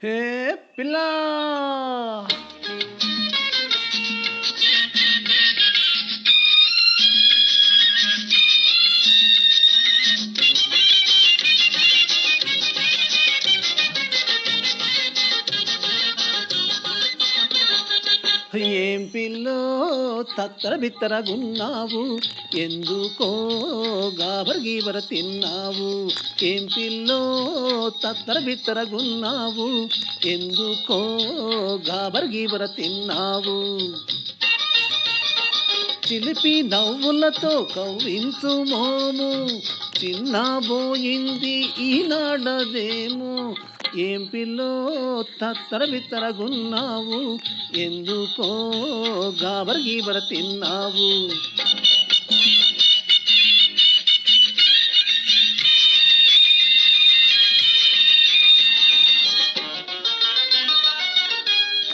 హే పిల్లా ఏం పిల్లో తత్తర బిత్తరగున్నావు ఎందుకో గాబర గీబర తిన్నావు. ఏం పిల్లో తత్తర బిత్తరగున్నావు ఎందుకో గాబర గీబర తిన్నావు. చిలిపి నవ్వులతో కవ్వించు మోము చిన్నబోయింది ఈనాడదేమో. ఏం పిల్లో తత్తర బిత్తరగున్నావు ఎందుకో గాబర గీబర తిన్నావు.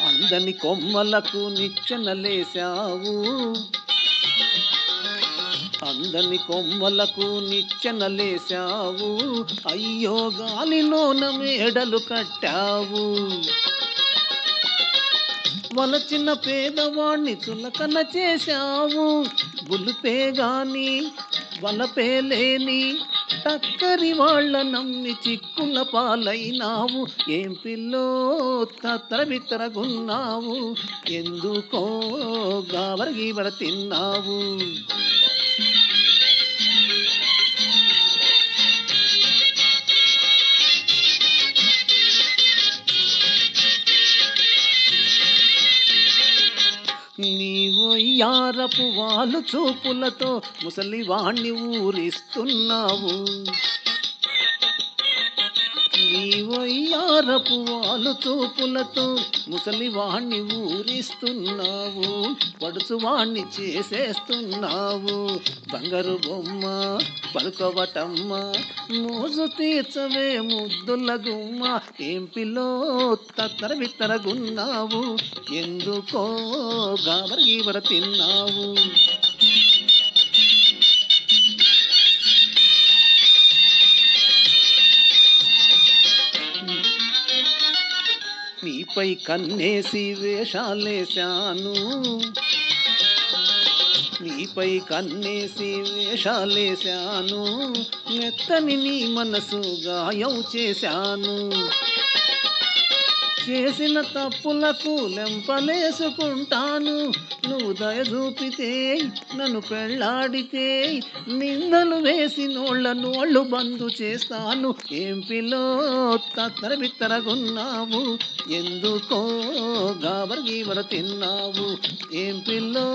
అందని కొమ్మలకు నిచ్చెనలేశావు అందని కొమ్మలకు నిచ్చెనలేశావు. అయ్యో గాలిలోన మేడలు కట్టావు. వలచిన పేదవాణ్ణి చులకన చేశావు. గులుపే గాని వలపే లేని టక్కరి వాళ్ళ నమ్మి చిక్కుల పాలైనావు. ఏం పిల్లో తత్తర బిత్తరగున్నావు ఎందుకో గాబర గీబర తిన్నావు. నీవొయ్యారపు వాలు చూపులతో ముసలివాణ్ణి ఊరిస్తున్నావు. నీవొయ్యారపు వాలు చూపులతో ముసలివాణ్ణి ఊరిస్తున్నావు. పడుచువాణ్ణి చేసేస్తున్నావు. బంగారు బొమ్మ పలుకవటమ్మ మోజు తీర్చవే ముద్దుల గుమ్మ. ఏం పిల్లో తత్తర బిత్తరగున్నావు ఎందుకో గాబర గీబర తిన్నావు. నీపై కన్నేసి వేషాలేశాను నీపై కన్నేసి వేషాలేశాను. మెత్తని నీ మనసు గాయం చేశాను. చేసిన తప్పులకు లెంపలేసుకుంటాను. నువ్వు దయ చూపితే నన్ను పెళ్ళాడితే నిందలు వేసి నోళ్ళు బందు చేస్తాను. ఏం పిల్లో తత్తర బిత్తరగున్నావు ఎందుకో గాబర గీబర తిన్నావు. ఏం పిల్లో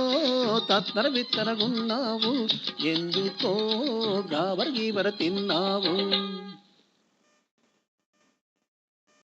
తత్తర బిత్తరగున్నావు ఎందుకో గాబర గీబర తిన్నావు.